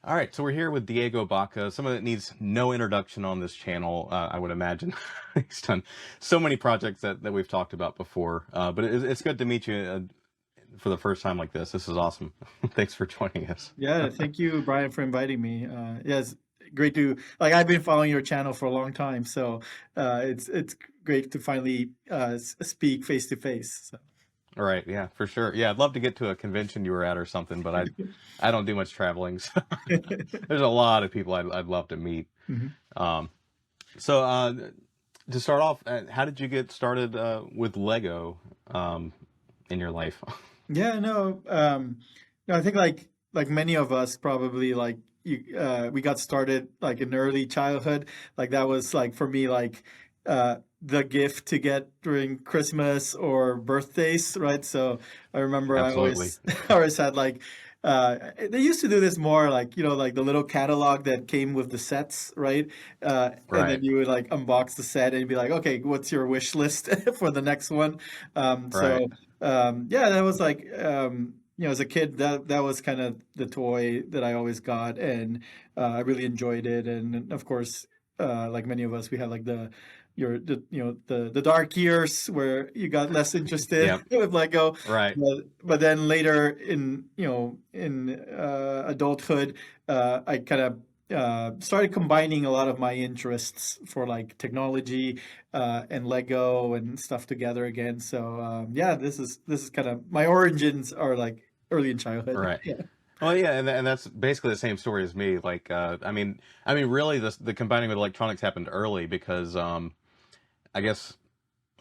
All right, so we're here with Diego Baca, someone that needs no introduction on this channel, I would imagine. He's done so many projects that we've talked about before, but it's good to meet you for the first time like this. This is awesome. Thanks for joining us. Yeah, thank you, Brian, for inviting me. Yeah, it's great to like I've been following your channel for a long time, so it's great to finally speak face to face. So. All right, yeah, for sure. Yeah, I'd love to get to a convention you were at or something, but I don't do much traveling, so there's a lot of people I'd love to meet. Mhm. Um, so to start off, how did you get started with Lego in your life? Yeah, no, no, I think like many of us probably like we got started like in early childhood. Like that was like for me like the gift to get during Christmas or birthdays, right? So I remember I Absolutely. always I always had like they used to do this more like like the little catalog that came with the sets, right? And Right, then you would like unbox the set and be like, okay, what's your wish list for the next one? right. Yeah, that was like as a kid, that was kind of the toy that I always got, and I really enjoyed it. And of course, like many of us, we had like the dark years where you got less interested Yep, with Lego. right. But then later in adulthood, I kind of started combining a lot of my interests for like technology and Lego and stuff together again. So yeah, this is kind of my origins are like early in childhood. Right. Yeah. Well, yeah, and that's basically the same story as me. Like, I mean, really, the combining with electronics happened early because, I guess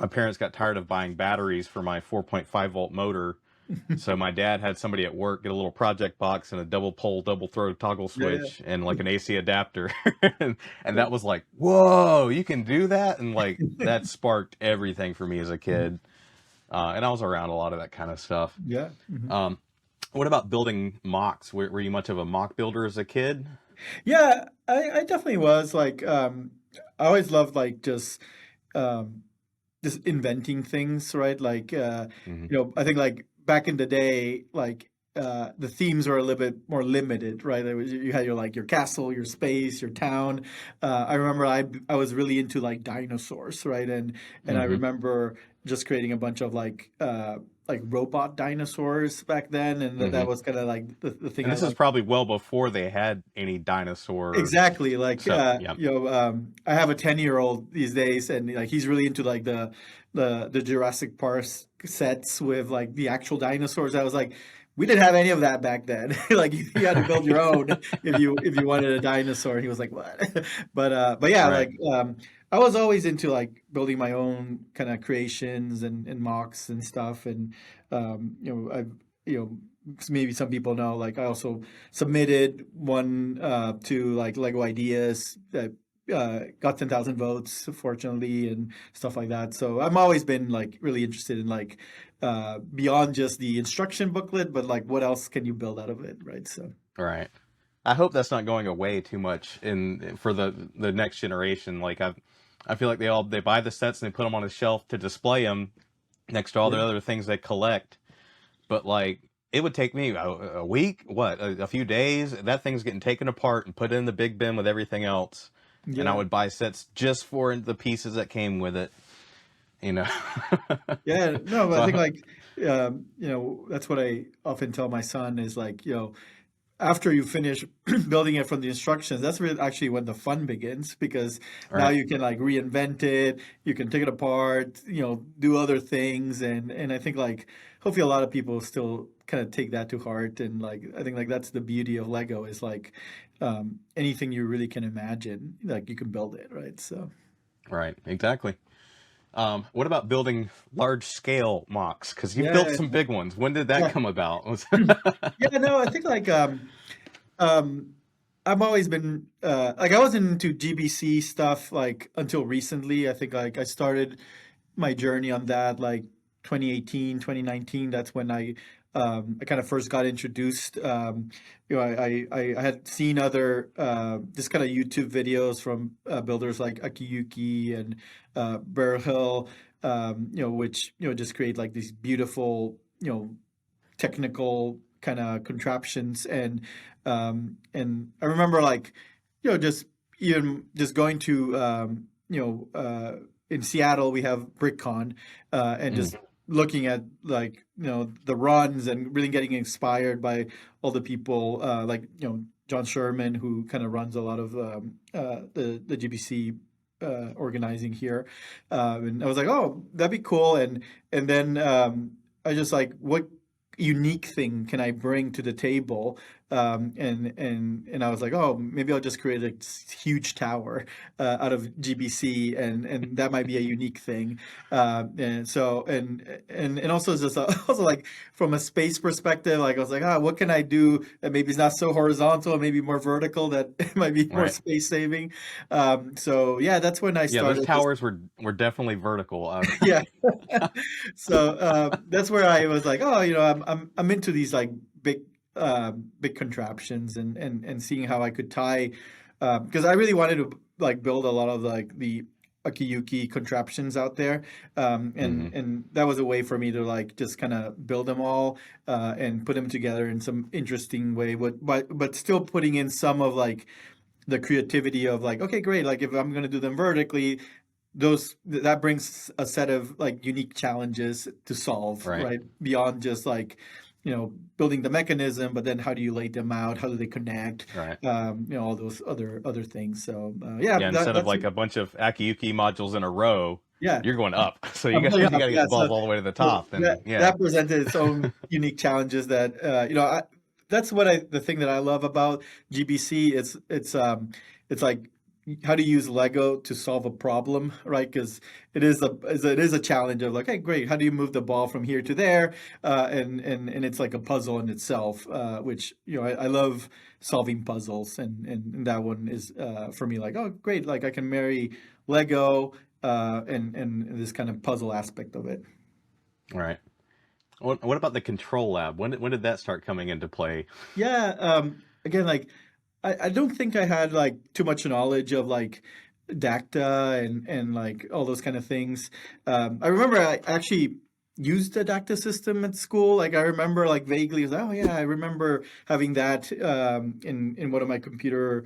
my parents got tired of buying batteries for my 4.5 volt motor. So my dad had somebody at work get a little project box and a double pole, double throw toggle Yeah, yeah. switch and like an AC adapter, and that was like, whoa, you can do that, and like that sparked everything for me as a kid. And I was around a lot of that kind of stuff. Yeah. Mhm. Um, what about building mocks? Were you much of a mock builder as a kid? Yeah, I definitely was like I always loved like um just inventing things, right? Like Hmm. I think like back in the day, like the themes were a little bit more limited, right? There was, you had your like your castle, your space, your town. I remember I was really into like dinosaurs, right? And I Hmm. remember just creating a bunch of like robot dinosaurs back then, and that Hmm. was kind of like the thing And I this is liked. probably well before they had any dinosaur Exactly. Like, stuff. Yeah. I have a 10-year-old these days, and like he's really into like the Jurassic Park sets with like the actual dinosaurs. I was like, we didn't have any of that back then. Like you had to build your own if you wanted a dinosaur. He was like, what? But yeah, Right. like I was always into like building my own kind of creations and mocks and stuff. And I've you know maybe some people know like I also submitted one to like Lego Ideas that got 10,000 votes, fortunately, and stuff like that. So I've always been like really interested in like beyond just the instruction booklet, but like what else can you build out of it, right? So Right. I hope that's not going away too much in for the next generation. Like I feel like they buy the sets and they put them on a shelf to display them next to all the yeah, other things they collect. But like it would take me a week, what, a few days. That thing's getting taken apart and put in the big bin with everything else, and I yeah, would buy sets just for the pieces that came with it. You know. yeah. No, but I think So like that's what I often tell my son is like after you finish building it from the instructions, that's really actually when the fun begins because now right. you can like reinvent it, you can take it apart, do other things, and I think like hopefully a lot of people still kind of take that to heart, and like I think like that's the beauty of Lego is like anything you really can imagine, like you can build it, right? So Right. Exactly. What about building large scale mocks? Because you've built yeah, some big ones. When did that yeah, come about? yeah. No, I think like Um, I've always been like I wasn't into GBC stuff like until recently. I think like I started my journey on that like 2018, 2019. That's when I kind of first got introduced. I had seen other just kind of YouTube videos from builders like Akiyuki and Bear Hill, which just create like these beautiful technical kind of contraptions. And I remember like, just even just going to, in Seattle, we have BrickCon, and Mm, just looking at like, the runs and really getting inspired by all the people, like, John Sherman, who kind of runs a lot of the GBC organizing here. And I was like, oh, that'd be cool. And then I just like, what unique thing can I bring to the table? And I was like, oh, maybe I'll just create a huge tower out of GBC, and that might be a unique thing. And so and also just also like from a space perspective, like I was like, what can I do that maybe is not so horizontal, maybe more vertical, that might be more right. space saving. So yeah, that's when I Yeah, those started just towers were definitely vertical. yeah. So that's where I was like, oh, I'm into these like big big contraptions, and seeing how I could tie, because I really wanted to like build a lot of like the Akiyuki contraptions out there, and Mhm. and that was a way for me to like just kind of build them all, and put them together in some interesting way, but still putting in some of like the creativity of like, okay, great, like if I'm going to do them vertically, that brings a set of like unique challenges to solve, Right. right? Beyond just like, building the mechanism, but then how do you lay them out? How do they connect? Right. All those other things. So yeah, Yeah, instead of that's like a bunch of Akiyuki modules in a row, yeah. you're going up. So you I'm got going you up. got to get Yeah. the bulb all the way to the So top, and that yeah. that presented its own unique challenges. That that's what the thing that I love about GBC. It's like how to use Lego to solve a problem, right? Because it is a challenge of like, hey, great, how do you move the ball from here to there? And it's like a puzzle in itself, which I love solving puzzles, and that one is for me like, oh, great, like I can marry Lego, and this kind of puzzle aspect of it. All right. What about the control lab? When did that start coming into play? Yeah. Again, like I don't think I had like too much knowledge of like Dacta and like all those kind of things. I remember I actually used the Dacta system at school. Like I remember like vaguely, I was like, oh yeah, I remember having that in one of my computer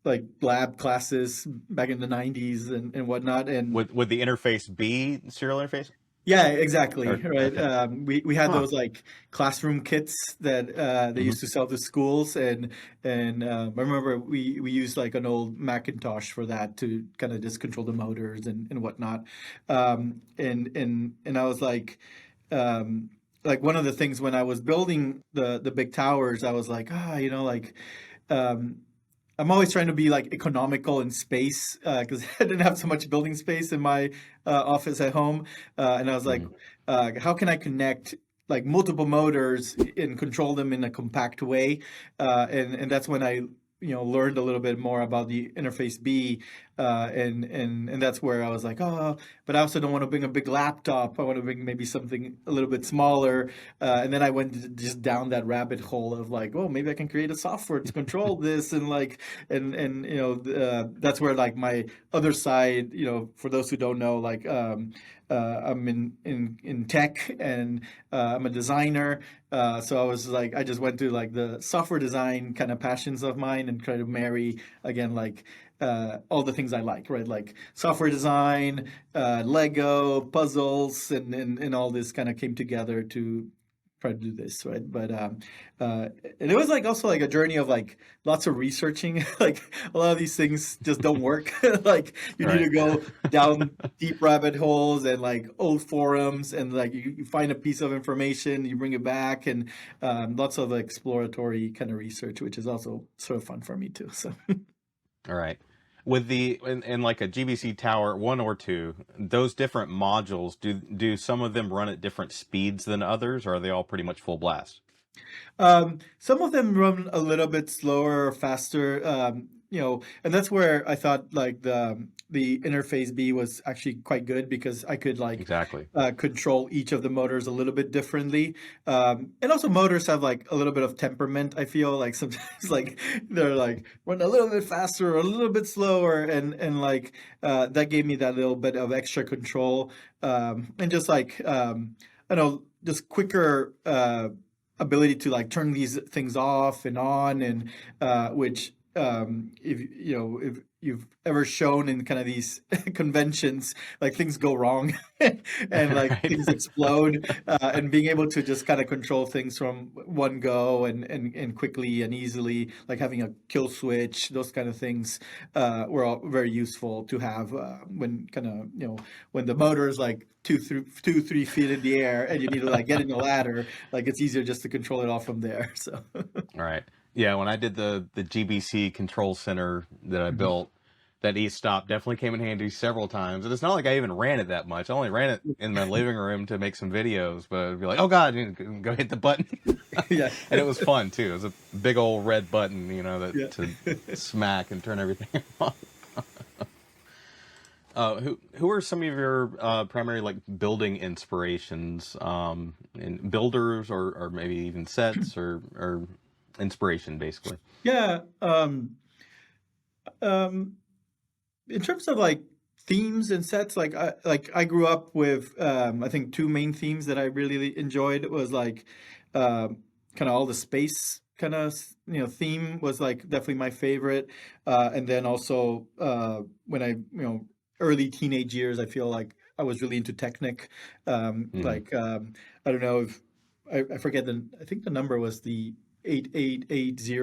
like lab classes back in the 90s and whatnot. And Would the interface be serial interface? yeah, exactly. Or Right. okay. We had Huh. those like classroom kits that they Hmm. used to sell to schools, and I remember we used like an old Macintosh for that to kind of just control the motors and whatnot. And I was like one of the things when I was building the big towers, I was like, like. Um, I'm always trying to be like economical in space, because I didn't have so much building space in my office at home, and I was like, Hmm. how can I connect like multiple motors and control them in a compact way? And that's when I learned a little bit more about the interface B, and that's where I was like, oh, but I also don't want to bring a big laptop. I want to bring maybe something a little bit smaller, and then I went just down that rabbit hole of like, oh, maybe I can create a software to control this, and like, and that's where like my other side, for those who don't know, like, I'm in tech, and I'm a designer. So I was like, I just went to like the software design kind of passions of mine and try to marry again like all the things I like, right? Like software design, Lego, puzzles, and all this kind of came together to try to do this, right? But and it was like also like a journey of like lots of researching. Like a lot of these things just don't work. Like you need Right. to go down deep rabbit holes and like old forums, and like you find a piece of information, you bring it back, and lots of exploratory kind of research, which is also sort of fun for me too. So. All right. With in like a GBC tower, one or two, those different modules, do some of them run at different speeds than others, or are they all pretty much full blast? Some of them run a little bit slower or faster, and that's where I thought like the interface B was actually quite good, because I could like Exactly. control each of the motors a little bit differently. And also motors have like a little bit of temperament. I feel like sometimes like they're like run a little bit faster or a little bit slower, and like that gave me that little bit of extra control, and just like I don't know, just quicker. ability to like turn these things off and on, and which if if you've ever shown in kind of these conventions, like things go wrong and like Right. things explode, and being able to just kind of control things from one go, and quickly and easily, like having a kill switch, those kind of things were all very useful to have when kind of when the motor is like 3 feet in the air and you need to like get in the ladder, like it's easier just to control it all from there. So All right. Yeah, when I did the GBC control center that I Mhm. built, that e-stop definitely came in handy several times. And it's not like I even ran it that much. I only ran it in my living room to make some videos, but it'd be like, oh God, go hit the button. Yeah, And it was fun too. It was a big old red button, yeah. that to smack and turn everything on. Who are some of your primary like building inspirations, in builders or maybe even sets or inspiration basically? Yeah. Um, in terms of like themes and sets, like I grew up with I think two main themes that I really enjoyed. It was like kind of all the space kind of theme was like definitely my favorite. And then also when I early teenage years, I feel like I was really into Technic. Hmm. I don't know if I forget I think the number was the 8880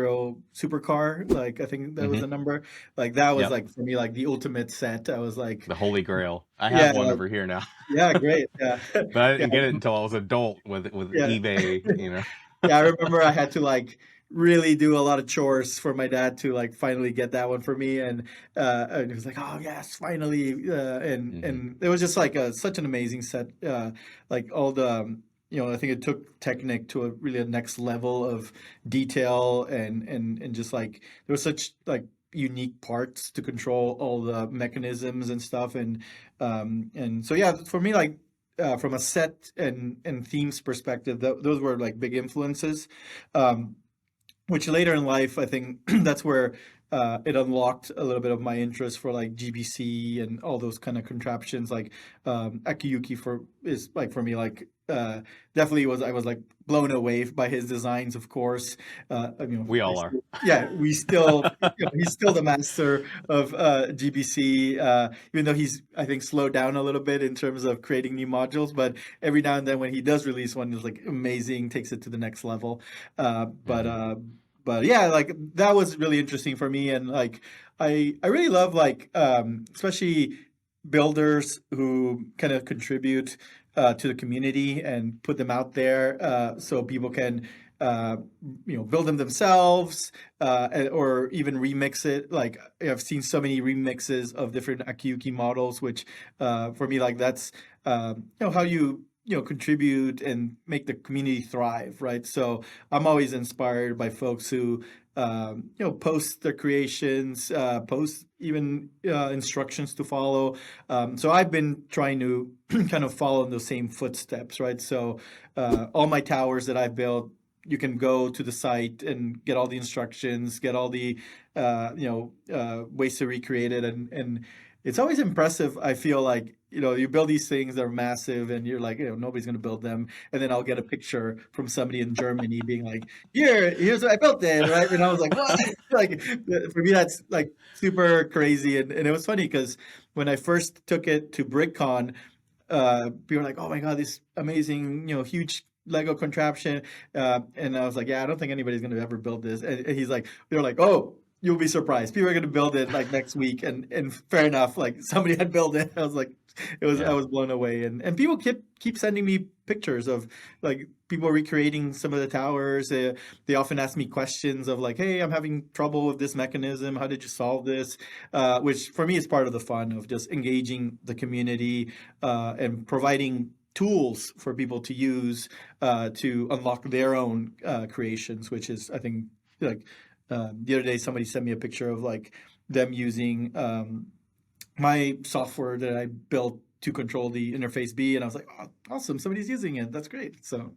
supercar. Like I think that was Hmm. the number. Like that was Yep. like for me like the ultimate set. I was like, The Holy Grail. I yeah, have one over here now, yeah, great, yeah, but I yeah, didn't get it until I was adult with yeah. eBay. Yeah, I remember I had to like really do a lot of chores for my dad to like finally get that one for me, and he was like, "Oh yes, finally!" Hmm. And it was just like such an amazing set. Like all the I think it took Technic to a next level of detail, and just like there was such like unique parts to control all the mechanisms and stuff, and so yeah, for me like from a set and themes perspective, those were like big influences. Um, which later in life, I think that's where it unlocked a little bit of my interest for like GBC and all those kind of contraptions. Like Akiyuki is like for me like definitely was I was like blown away by his designs, of course. We all are. Yeah, we still he's still the master of GBC, even though he's I think slowed down a little bit in terms of creating new modules. But every now and then when he does release one, it's like amazing, takes it to the next level. Uh, but Hmm. uh, but yeah, like that was really interesting for me, and like I really love like especially builders who kind of contribute to the community and put them out there so people can uh, build them themselves, or even remix it. Like I've seen so many remixes of different Akiyuki models, which for me like that's how you contribute and make the community thrive, right? So I'm always inspired by folks who post their creations, post even instructions to follow. So I've been trying to kind of follow in those same footsteps, right? So all my towers that I've built, you can go to the site and get all the instructions, get all the ways to recreate it, and it's always impressive. I feel like you build these things that are massive, and you're like, nobody's gonna build them, and then I'll get a picture from somebody in Germany being like, here's what I built it, right? And I was like, what? Like for me, that's like super crazy, and it was funny because when I first took it to BrickCon, people were like, "Oh my God, this amazing, huge Lego contraption," and I was like, "Yeah, I don't think anybody's gonna ever build this." And he's like, "They're like, oh, you'll be surprised. People are gonna build it like next week." And fair enough, like somebody had built it. I was like, I Yeah. was blown away, and people keep sending me pictures of like people recreating some of the towers. They often ask me questions of like, "Hey, I'm having trouble with this mechanism. How did you solve this?" Which for me is part of the fun of just engaging the community and providing tools for people to use to unlock their own creations, which is, I think, like the other day somebody sent me a picture of like them using my software that I built to control the interface B, and I was like, oh, awesome, somebody's using it. That's great. So,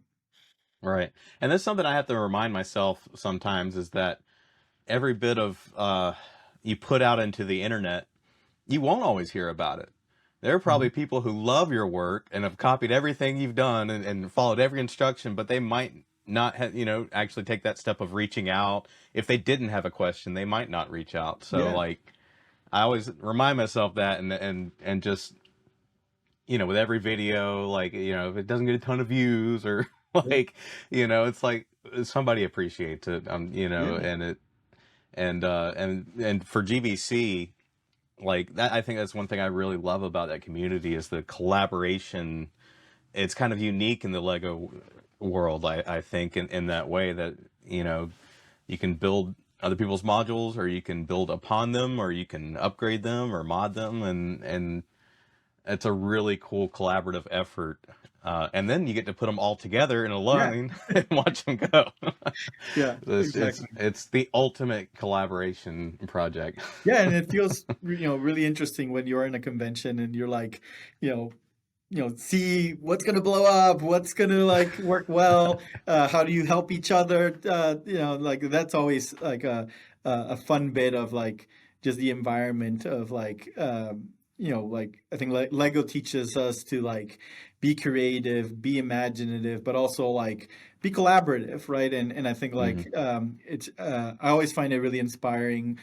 Right. And that's something I have to remind myself sometimes is that every bit of you put out into the internet, you won't always hear about it. There are mhm. probably people who love your work and have copied everything you've done and followed every instruction, but they might not actually take that step of reaching out. If they didn't have a question, they might not reach out. So Yeah. like I always remind myself that, and just with every video, like if it doesn't get a ton of views or Yeah. like it's like somebody appreciates it, Yeah. and it and for GBC, like that, I think that's one thing I really love about that community is the collaboration. It's kind of unique in the Lego world, I think, in that way that you can build other people's modules, or you can build upon them, or you can upgrade them or mod them, and it's a really cool collaborative effort. And then you get to put them all together in a Yeah. line and watch them go. Yeah. it's, it's Exactly. it's the ultimate collaboration project. Yeah, and it feels really interesting when you're in a convention and you're like, you know, see what's gonna blow up, what's gonna like work well, how do you help each other? Like that's always like a fun bit of like just the environment of like like I think like Lego teaches us to like be creative, be imaginative, but also like be collaborative, right? And I think Hmm. like it's I always find it really inspiring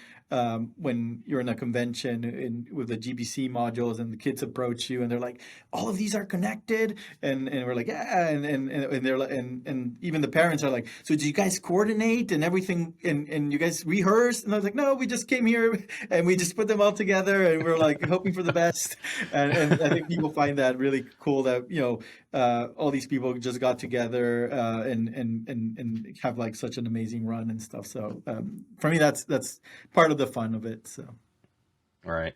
when you're in a convention with the GBC modules and the kids approach you and they're like, all of these are connected, and we're like, yeah, and they're like, and even the parents are like, so do you guys coordinate and everything, and you guys rehearse? And I was like, no, we just came here and we just put them all together and we're like hoping for the best, and I think people find that really cool that all these people just got together and have like such an amazing run and stuff. So for me, that's part of the fun of it. So All right.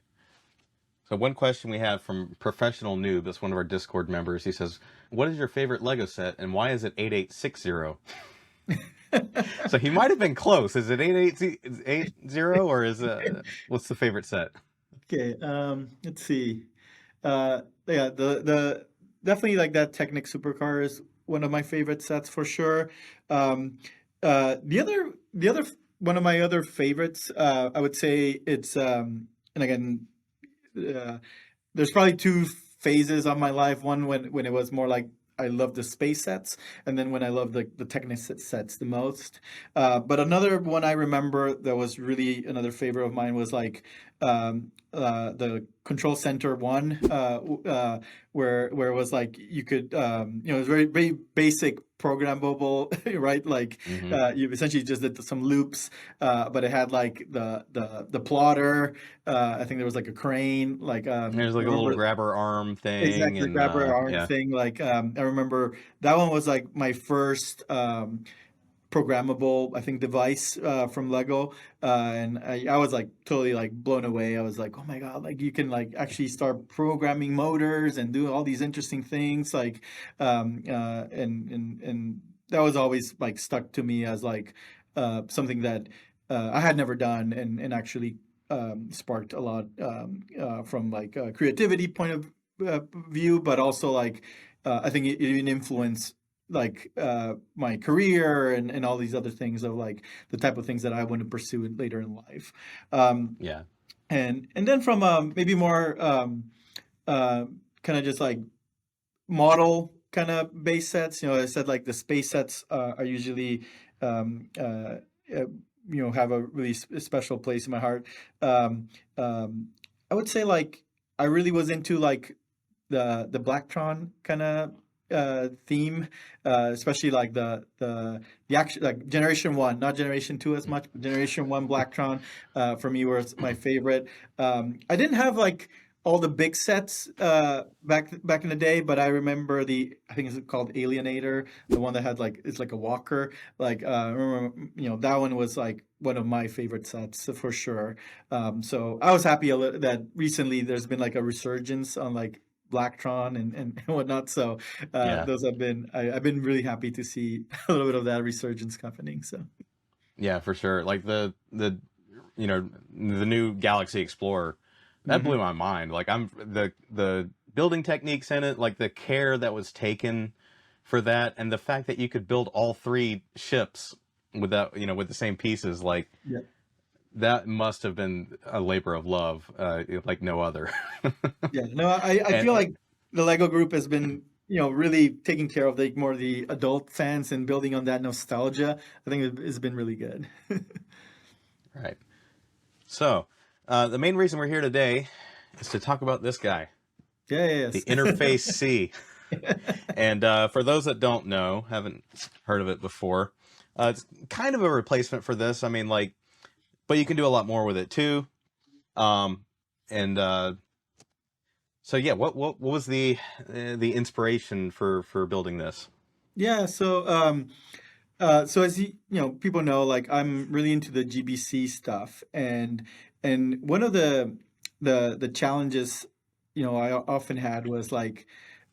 So one question we have from Professional Noob, that's one of our Discord members. He says, "What is your favorite Lego set, and why is it 8860?" So he might have been close. Is it 8880, or is what's the favorite set? okay, let's see. Yeah, the definitely like that Technic supercar is one of my favorite sets for sure. Um, the other one of my other favorites, I would say it's and again, uh, there's probably two phases of my life. One when it was more like I love the space sets, and then when I love the Technic sets the most. But another one I remember that was really another favorite of mine was like the Control Center one, where it was like you could it was very very basic programmable, right? Like Hmm. you essentially just did some loops, but it had like the plotter. I think there was like a crane. Like There's I like a little remember grabber arm thing, exactly the and grabber arm yeah. thing. Like I remember that one was like my first programmable, I think, device from Lego, and I was like totally like blown away. I was like, oh my god, like you can like actually start programming motors and do all these interesting things. Like, and that was always like stuck to me as like something that I had never done, and actually sparked a lot from like a creativity point of view, but also like I think it even influenced like my career and all these other things of like the type of things that I want to pursue later in life. Um, Yeah. and then from maybe more uh, kind of just like model kind of base sets, I said like the space sets are usually um, uh, uh, have a really special place in my heart. Um, I would say like I really was into like the Blacktron kind of theme, especially like the action like Generation One, not Generation Two as much, but Generation One Blacktron for me was my favorite. I didn't have like all the big sets back in the day, but I remember I think it's called Alienator, the one that had like it's like a walker. Like I remember, that one was like one of my favorite sets for sure. So I was happy that recently there's been like a resurgence on like Blacktron and whatnot. So Yeah. those I've been really happy to see a little bit of that resurgence happening. So Yeah, for sure. Like the new Galaxy Explorer, that blew hmm my mind. Like the building techniques in it, like the care that was taken for that, and the fact that you could build all three ships without, with the same pieces, like yeah, that must have been a labor of love, like no other. yeah. No, I feel And like the Lego Group has been really taking care of the more the adult fans and building on that nostalgia, I think it's been really good. Right. So, the main reason we're here today is to talk about this guy, the Yes. Interface C. And for those that don't know, haven't heard of it before, it's kind of a replacement for this. I mean, like, but you can do a lot more with it too. Um, and so yeah, what was the inspiration for building this? Yeah, so as people know, like I'm really into the GBC stuff, and one of the challenges, I often had was like,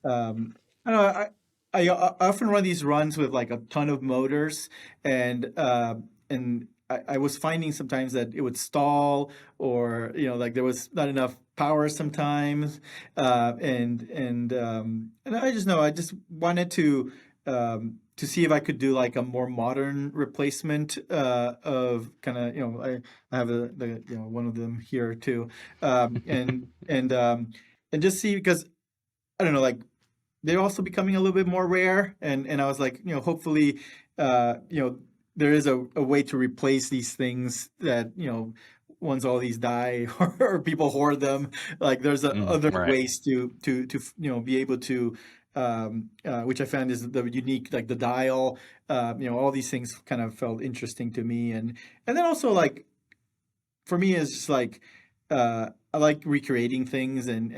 I don't know, I often run these runs with like a ton of motors, and I was finding sometimes that it would stall, or like there was not enough power sometimes, and I just know I just wanted to see if I could do like a more modern replacement of kind of I have one of them here too, and just see, because I don't know, like they're also becoming a little bit more rare, and I was like, hopefully there is a way to replace these things that once all these die, or people hoard them, like there's other Right. ways to be able to which I found is the unique, like the dial, all these things kind of felt interesting to me, and then also like for me it's just like I like recreating things and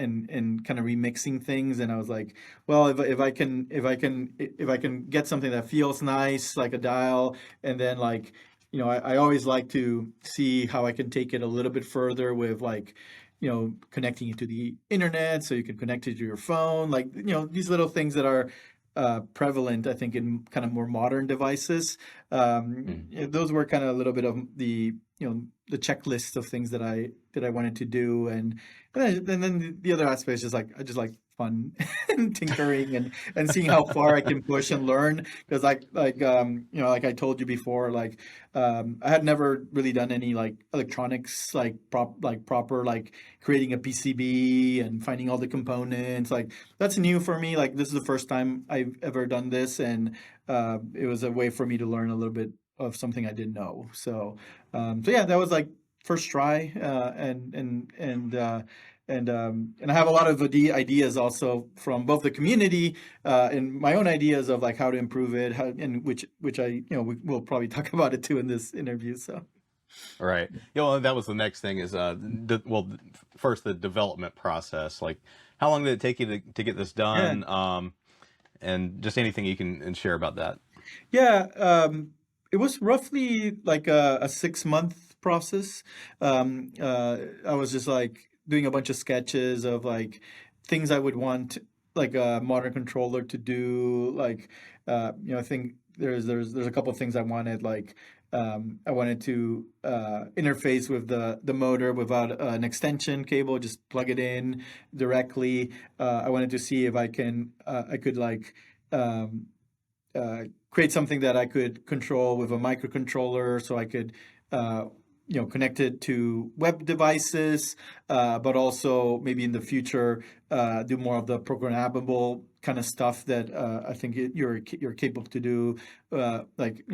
kind of remixing things, and I was like, well, if I can get something that feels nice like a dial, and then like I always like to see how I can take it a little bit further with like connecting it to the internet so you can connect it to your phone, like these little things that are prevalent, I think, in kind of more modern devices. Mm. Those were kind of a little bit of the checklist of things that I wanted to do, and then the other aspect is just like I just like fun and tinkering and seeing how far I can push and learn, because like I told you before, like I had never really done any like electronics, like proper, like creating a PCB and finding all the components, like that's new for me. Like this is the first time I've ever done this, and it was a way for me to learn a little bit of something I didn't know. So yeah, that was like first try, and I have a lot of ideas also from both the community and my own ideas of like how to improve it, and which I we'll probably talk about it too in this interview. So Right. Yeah, well, that was the next thing is first the development process. Like, how long did it take you to get this yeah, done? And just anything you can share about that. yeah. It was roughly like a 6 month process. I was just like doing a bunch of sketches of like things I would want like a modern controller to do. Like, I think there's a couple of things I wanted. Like, I wanted to interface with the motor without an extension cable, just plug it in directly. I wanted to see if I could like. Um, Create something that I could control with a microcontroller, so I could uh, connect it to web devices, but also maybe in the future do more of the programmable kind of stuff that I think you're capable to do. Like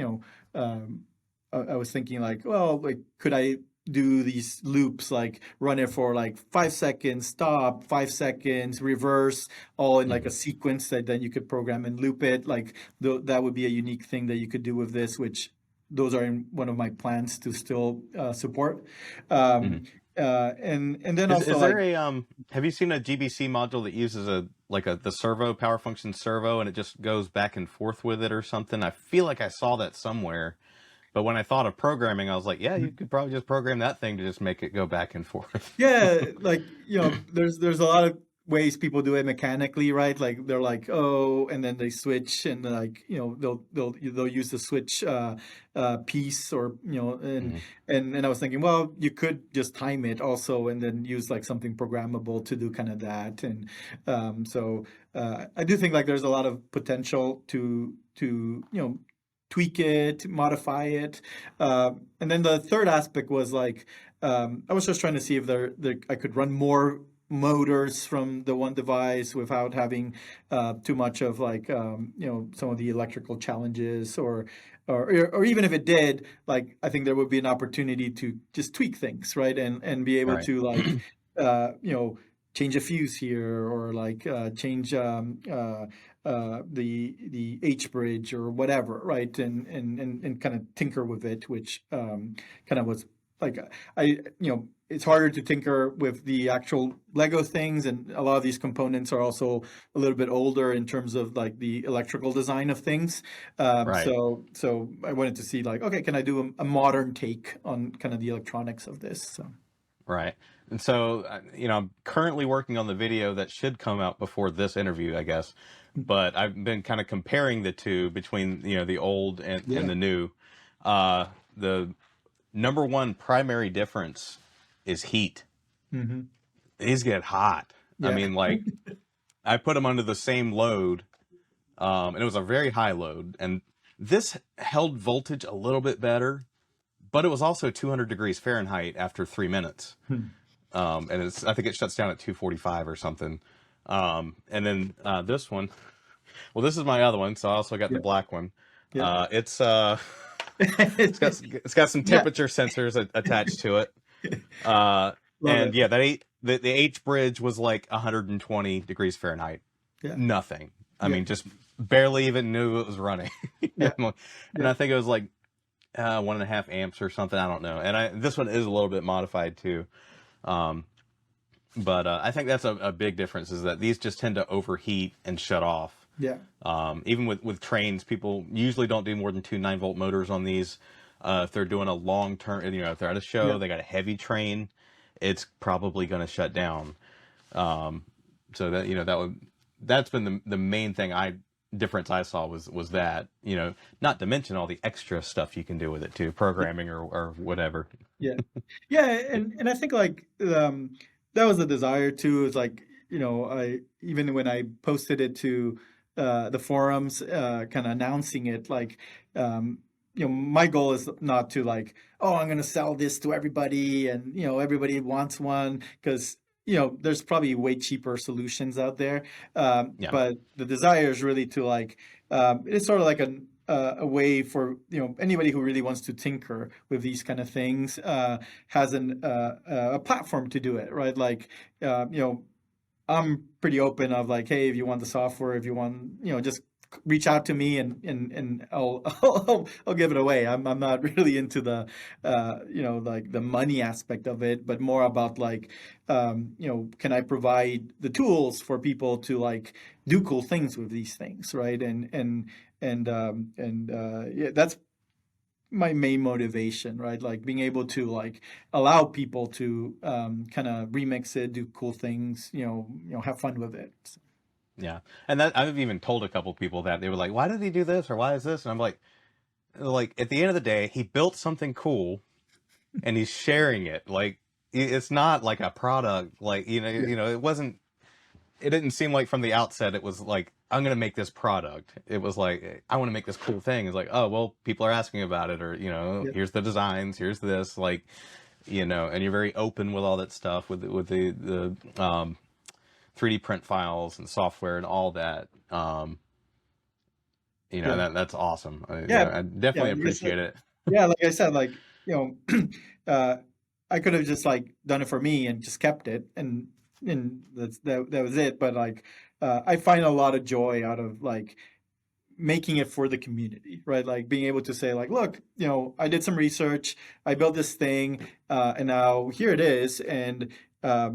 I was thinking like, well, like could I do these loops, like run it for like 5 seconds, stop, 5 seconds, reverse, all in like a Hmm. sequence that then you could program and loop it. Like that would be a unique thing that you could do with this, which those are in one of my plans to still support. Hmm. Um, and then Is also is there like a have you seen a GBC module that uses the servo power function servo and it just goes back and forth with it or something? I feel like I saw that somewhere, but when I thought of programming, I was like, yeah, you could probably just program that thing to just make it go back and forth. yeah, like there's a lot of ways people do it mechanically, right? Like they're like, oh, and then they switch, and like they'll use the switch piece, or Hmm. and I was thinking, well, you could just time it also, and then use like something programmable to do kind of that, and I do think like there's a lot of potential to tweak it, modify it, and then the third aspect was like I was just trying to see if I could run more. motors from the one device without having too much of like some of the electrical challenges, or even if it did, like I think there would be an opportunity to just tweak things, right? And be able Right. to like change a fuse here, or like change the H bridge or whatever, right? And kind of tinker with it, which kind of was like it's harder to tinker with the actual Lego things, and a lot of these components are also a little bit older in terms of like the electrical design of things. Right. So I wanted to see like, okay, can I do a modern take on kind of the electronics of this? So. Right. And so, I'm currently working on the video that should come out before this interview, I guess. But I've been kind of comparing the two between, the old and Yeah. the new. The number one primary difference is heat. Hmm. These get hot. I Yeah. mean, like, I put them under the same load, and it was a very high load. And this held voltage a little bit better, but it was also 200 degrees Fahrenheit after 3 minutes. And I think it shuts down at 245 or something. And then this one, well, this is my other one, so I also got the Yeah. black one. Yeah. It's it's got some Yeah. temperature sensors attached to it. Uh, Love and it. yeah, the H bridge was like 120 degrees Fahrenheit. Yeah. Nothing. I Yeah. mean, just barely even knew it was running. Yeah. And Yeah. I think it was like 1.5 amps or something. I don't know. And this one is a little bit modified too. Um, but I think that's a big difference, is that these just tend to overheat and shut off. Yeah. Even with trains, people usually don't do more than two 9-volt motors on these. If they're doing a long term, if they're at a show, Yeah. they got a heavy train, it's probably going to shut down. So that's been the main thing difference I saw was that, not to mention all the extra stuff you can do with it too, programming or whatever. Yeah. Yeah, and I think like that was the desire too. Is like, I even when I posted it to the forums, kind of announcing it, like my goal is not to like, oh, I'm gonna sell this to everybody, and everybody wants one, because there's probably way cheaper solutions out there. Yeah. But the desire is really to like, it's sort of like a way for anybody who really wants to tinker with these kind of things, has a platform to do it, right? Like, I'm pretty open of like, hey, if you want the software, if you want, just reach out to me, and I'll I'll give it away. I'm not really into the like the money aspect of it, but more about like, can I provide the tools for people to like do cool things with these things, right? Yeah, that's my main motivation, right? Like being able to like allow people to kind of remix it, do cool things, have fun with it. Yeah. And that I've even told a couple people that they were like, why did he do this? Or why is this? And I'm like, at the end of the day, he built something cool and he's sharing it. Like, it's not like a product. Like, Yeah, it didn't seem like from the outset it was like, I'm going to make this product. It was like, I want to make this cool thing. It's like, oh, well, people are asking about it, or, yeah, here's the designs, here's this, like, and you're very open with all that stuff with the 3D print files and software and all that. yeah, That's awesome. yeah, I yeah. definitely Because appreciate it. yeah, like I said, like uh, I could have just like done it for me and just kept it, and that was it. But like, I find a lot of joy out of like making it for the community, right? Like being able to say like, look, I did some research, I built this thing, and now here it is. And a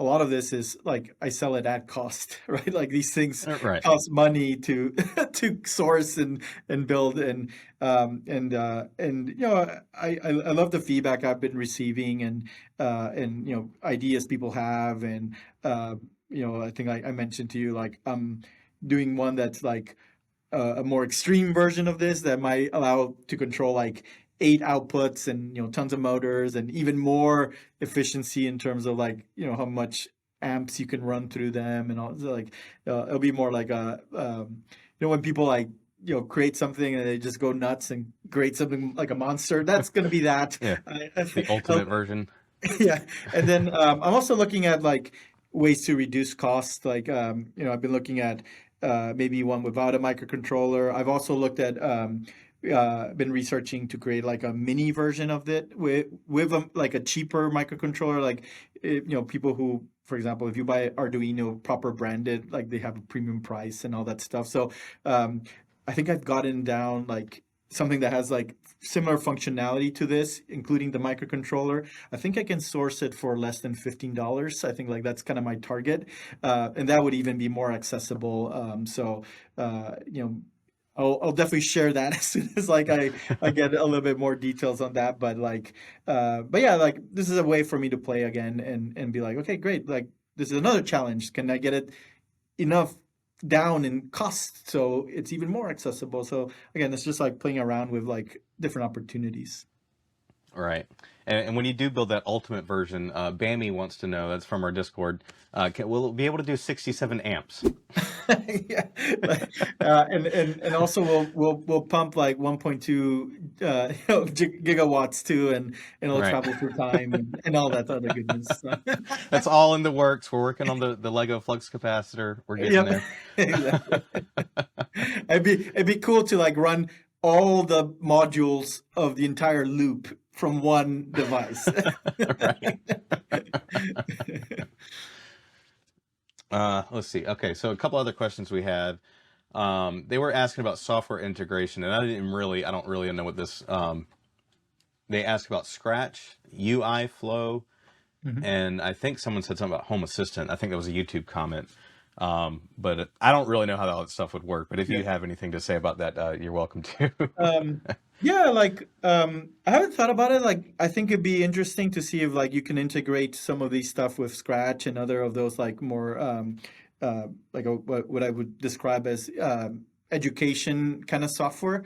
lot of this is like I sell it at cost, right? Like these things Right. cost money to to source and build, and I love the feedback I've been receiving, and ideas people have, and I think I mentioned to you like I'm doing one that's like a more extreme version of this that might allow to control like 8 outputs, and tons of motors, and even more efficiency in terms of like how much amps you can run through them, and all. So like it'll be more like a when people like create something and they just go nuts and create something like a monster, that's going to be that. Yeah. I, The I, ultimate version. yeah. And then I'm also looking at like ways to reduce costs. Like, I've been looking at maybe one without a microcontroller. I've also looked at been researching to create like a mini version of it with like a cheaper microcontroller. Like, people who, for example, if you buy Arduino proper branded, like they have a premium price and all that stuff. So I think I've gotten down like something that has like similar functionality to this, including the microcontroller. I think I can source it for less than $15. I think like that's kind of my target, and that would even be more accessible. So I'll definitely share that as soon as like I get a little bit more details on that. But yeah, like this is a way for me to play again and be like, okay, great. Like this is another challenge. Can I get it enough down in cost so it's even more accessible? So again, it's just like playing around with like different opportunities. Right. And when you do build that ultimate version, Bammy wants to know, that's from our Discord, will it be able to do 67 amps? Yeah. And also we'll pump like 1.2 gigawatts too, and it'll Right. travel through time and all that other goodness. So, That's all in the works. We're working on the Lego flux capacitor. We're getting yep, there. exactly. It'd be cool to like run all the modules of the entire loop from one device. Right. Let's see. Okay, so a couple other questions we had. They were asking about software integration, and I don't really know what this. They asked about Scratch, UI flow, Mhm. and I think someone said something about Home Assistant. I think that was a YouTube comment. But I don't really know how all that stuff would work. But if Yeah. you have anything to say about that, you're welcome to. Yeah, like I haven't thought about it. Like I think it'd be interesting to see if like you can integrate some of these stuff with Scratch and other of those like more what I would describe as education kind of software.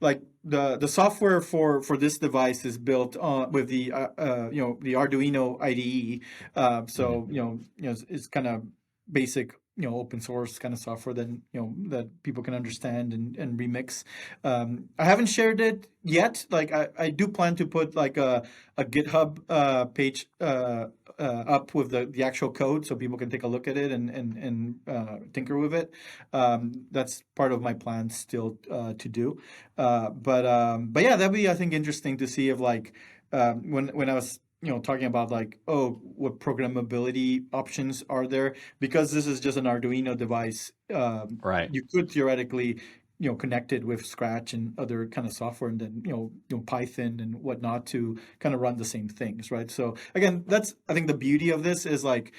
Like the software for this device is built on with the Arduino IDE. Mhm. So it's kind of basic open source kind of software that that people can understand and remix. I haven't shared it yet. Like I do plan to put like a GitHub page up with the actual code so people can take a look at it and tinker with it. That's part of my plan still to do. But yeah, that'd be I think interesting to see if like when I was talking about like, oh, what programmability options are there? Because this is just an Arduino device, Right. you could theoretically, connect it with Scratch and other kind of software, and then Python and whatnot to kind of run the same things, right? So again, that's I think the beauty of this is like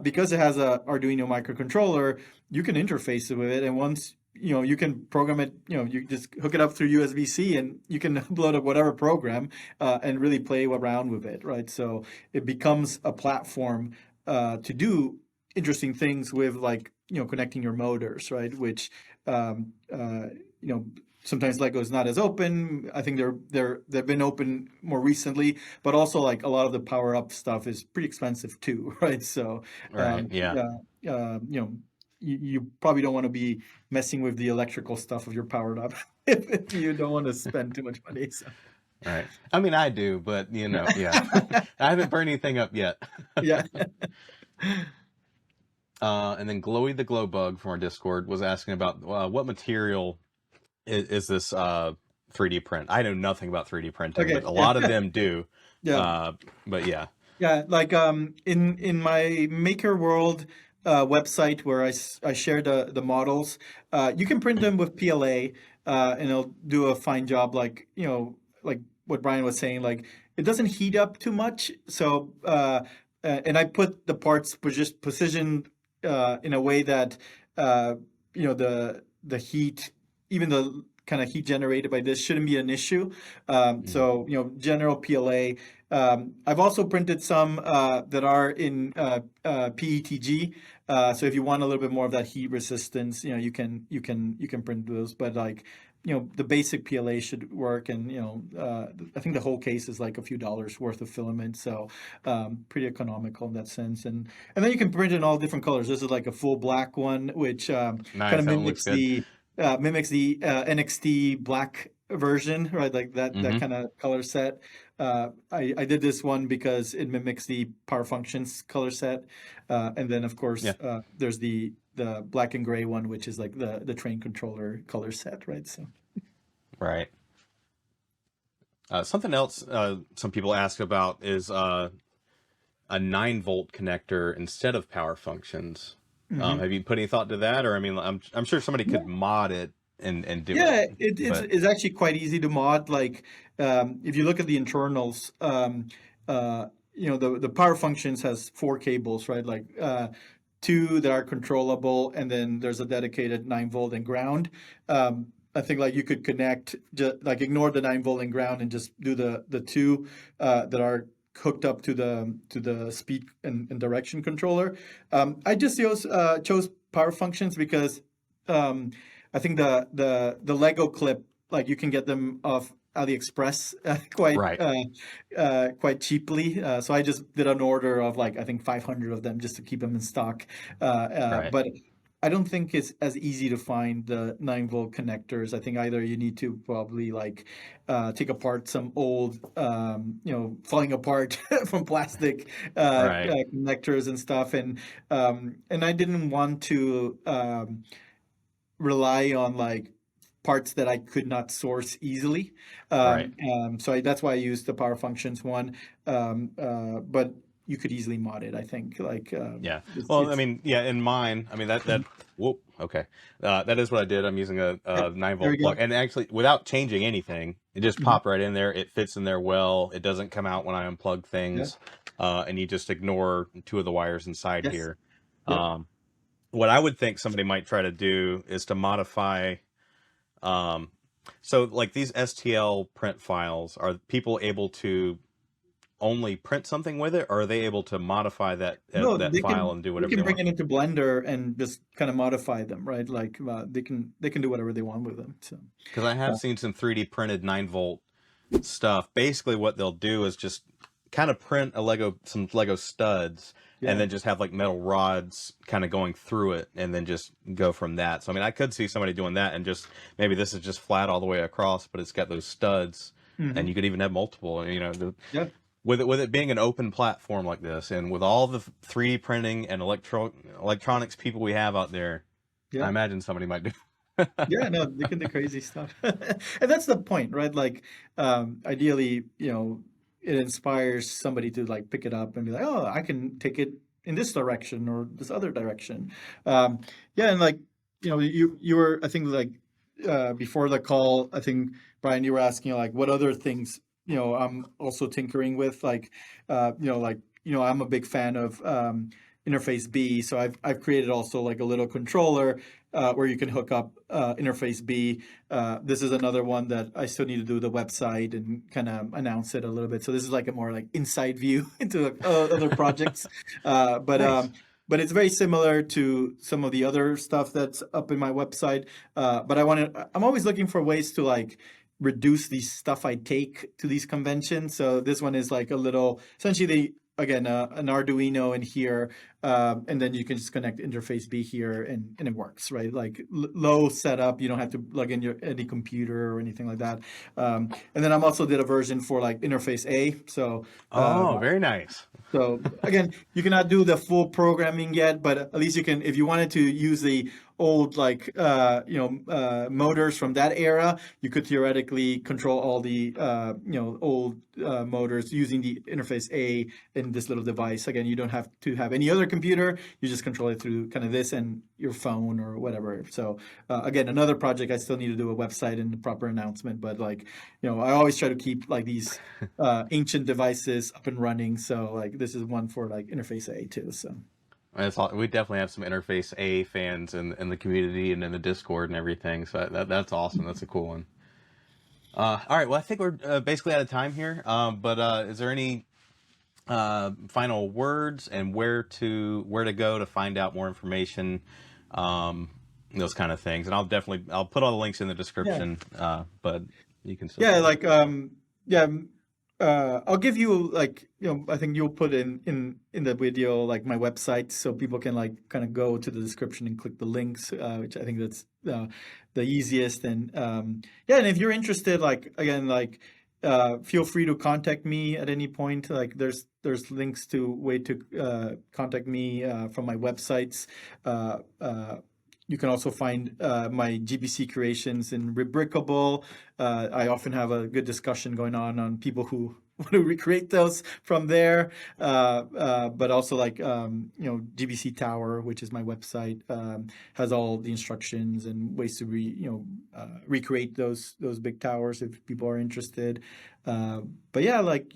because it has a Arduino microcontroller, you can interface it with it, and once you can program it. You just hook it up through USB-C, and you can upload up whatever program and really play around with it, right? So it becomes a platform to do interesting things with, like connecting your motors, right? Which sometimes Lego is not as open. I think they've been open more recently, but also like a lot of the power up stuff is pretty expensive too, right? So Right. Yeah. yeah, you probably don't want to be messing with the electrical stuff of your powered up if you don't want to spend too much money. So Right. I mean, I do, but yeah. I haven't burned anything up yet. yeah. And then Glowy the Glow Bug from our Discord was asking about what material is this 3D print. I know nothing about 3D printing, but Okay. a Yeah. lot of them do. Yeah. But yeah. Yeah. Like in my Maker World website where I share the models, you can print them with PLA, and it'll do a fine job. Like like what Brian was saying, like it doesn't heat up too much. So and I put the parts just positioned in a way that uh, the heat, even the kind of heat generated by this, shouldn't be an issue. Mhm. So general PLA. I've also printed some that are in PETG. So if you want a little bit more of that heat resistance, you can print those. But like the basic PLA should work, and I think the whole case is like a few dollars worth of filament, so pretty economical in that sense. And then you can print in all different colors. This is like a full black one, which kind Nice. of That one looks good. mimics the NXT black version, right? Like that Hmm. kind of color set. I did this one because it mimics the Power Functions color set, and then of course Yeah. there's the black and gray one, which is like the train controller color set, right? So Right. Something else some people ask about is a 9-volt connector instead of power functions. hmm Have you put any thought to that? Or I mean, I'm sure somebody could mod it and do it, yeah, but it's actually quite easy to mod. Like if you look at the internals, the Power Functions has four cables, right? Like two that are controllable, and then there's a dedicated 9 volt and ground. I think like you could connect, just like ignore the 9 volt and ground and just do the two that are hooked up to the speed and direction controller. I just chose Power Functions because um, I think the Lego clip, like you can get them off AliExpress right, quite cheaply. So I just did an order of like I think 500 of them just to keep them in stock. right, But I don't think it's as easy to find the 9 volt connectors. I think either you need to probably like take apart some old, falling apart from plastic right, connectors and stuff, and I didn't want to rely on like parts that I could not source easily. right. So that's why I used the Power Functions one. But you could easily mod it, I think. Like Yeah. Well, I it's mean, yeah, in mine, I mean that whoop, okay. That is what I did. I'm using yeah, a 9 there we volt plug, go. and actually without changing anything, it just Mhm. popped right in there. It fits in there well. It doesn't come out when I unplug Yeah. things. And you just ignore two of the wires inside Yes. here. Yep. Um, what I would think somebody might try to do is to modify. Um, so like these STL print files, are people able to only print something with it, or are they able to modify No, that file and do they whatever can they bring want? it into Blender and just kind of modify them, right? Like they can do whatever they want with them. So Because I uh, have seen some 3D printed 9 volt stuff. Basically, what they'll do is just kind of print some Lego studs, and yeah. then just have like metal rods kind of going through it, and then just go from that. So I mean, I could see somebody doing that, and just maybe this is just flat all the way across, but it's got those studs, and hmm you could even have multiple. Yeah. With it being an open platform like this, and with all the 3D printing and electronics people we have out there, I Yeah. imagine somebody might do. Yeah, no, they can do crazy stuff. And that's the point, right? Like, ideally, it inspires somebody to like pick it up and be like, oh, I can take it in this direction or this other direction. Um, yeah, and like, you were, I think like before the call, I think Brian, you were asking like what other things, I'm also tinkering with, I'm a big fan of interface B, so I've created also like a little controller where you can hook up interface B. This is another one that I still need to do the website and kind of announce it a little bit. So this is like a more like inside view into other projects. Uh, but Nice. um, but it's very similar to some of the other stuff that's up in my website. But I'm always looking for ways to like reduce the stuff I take to these conventions. So this one is like a little, essentially, again, an Arduino in here, and then you can just connect interface B here, and it works, right? Like low setup, you don't have to plug in any computer or anything like that. And then I'm also did a version for like interface A. Oh, very nice. So again, you cannot do the full programming yet, but at least you can, if you wanted to use the old like motors from that era, you could theoretically control all the old motors using the interface A in this little device. Again, you don't have to have any other computer; you just control it through kind of this and your phone or whatever. So again, another project I still need to do a website and the proper announcement, but like I always try to keep like these ancient devices up and running. So like this is one for like interface A too. So We definitely have some Interface A fans in the community and in the Discord and everything. So that's awesome. That's a cool one. All right. Well, I think we're basically out of time here. But is there any final words and where to go to find out more information, those kind of things? And I'll put all the links in the yeah, description. But you can still yeah, find. like yeah. I'll give you like I think you'll put in the video like my website so people can like kind of go to the description and click the links, which I think that's the easiest. And yeah, and if you're interested, like again, like feel free to contact me at any point. Like there's links to way to contact me from my websites. Uh, uh, you can also find my GBC creations in Rebrickable. I often have a good discussion going on people who want to recreate those from there. But also like GBC Tower, which is my website, has all the instructions and ways to recreate those big towers if people are interested. Uh, but yeah, like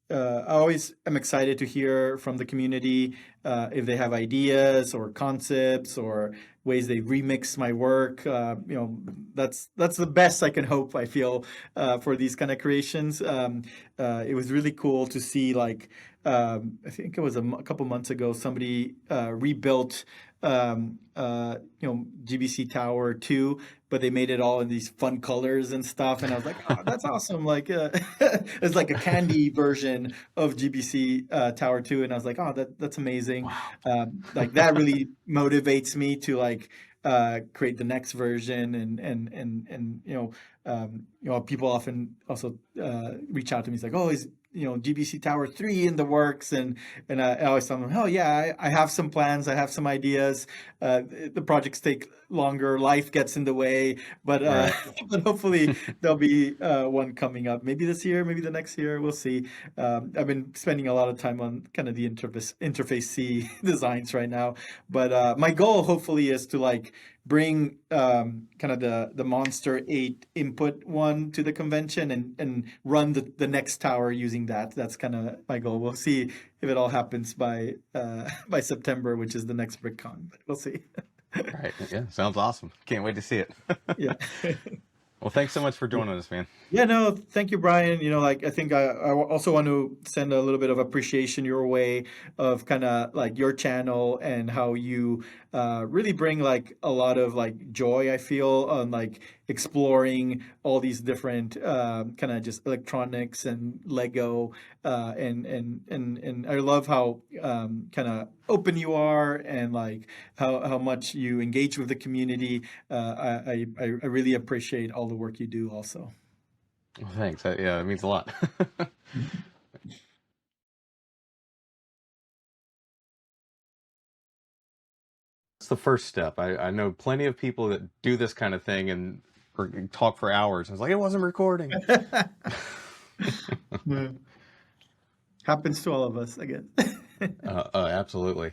I always am excited to hear from the community if they have ideas or concepts or ways they remix my work. That's the best I can hope. I feel for these kind of creations. It was really cool to see like I think it was a couple months ago somebody rebuilt GBC Tower 2, but they made it all in these fun colors and stuff. And I was like, oh, that's awesome. Like, it's like a candy version of GBC Tower 2. And I was like, oh, that's amazing. Wow. Like that really motivates me to like create the next version and people often also reach out to me. It's like, oh, is GBC Tower 3 in the works, and I always tell them, oh yeah, I have some plans, I have some ideas. The projects take longer, life gets in the way, but Right. but hopefully there'll be one coming up, maybe this year, maybe the next year, we'll see. I've been spending a lot of time on kind of the interface C designs right now, but my goal hopefully is to like bring kind of the Monster 8 input one to the convention and run the next tower using that. That's kind of my goal. We'll see if it all happens by by September, which is the next BrickCon, but we'll see. Right. Yeah. Sounds awesome. Can't wait to see it. Yeah. Well, thanks so much for joining us, man. Yeah, no, thank you, Brian. Like I think I also want to send a little bit of appreciation your way of kind of like your channel and how you really bring like a lot of like joy, I feel, on like exploring all these different kind of just electronics and Lego and I love how kind of open you are and like how much you engage with the community. I really appreciate all the work you do also. Well, thanks. Yeah, it means a lot. It's the first step. I know plenty of people that do this kind of thing and talk for hours. And it's like, it wasn't recording. Yeah. Happens to all of us, I guess. Absolutely.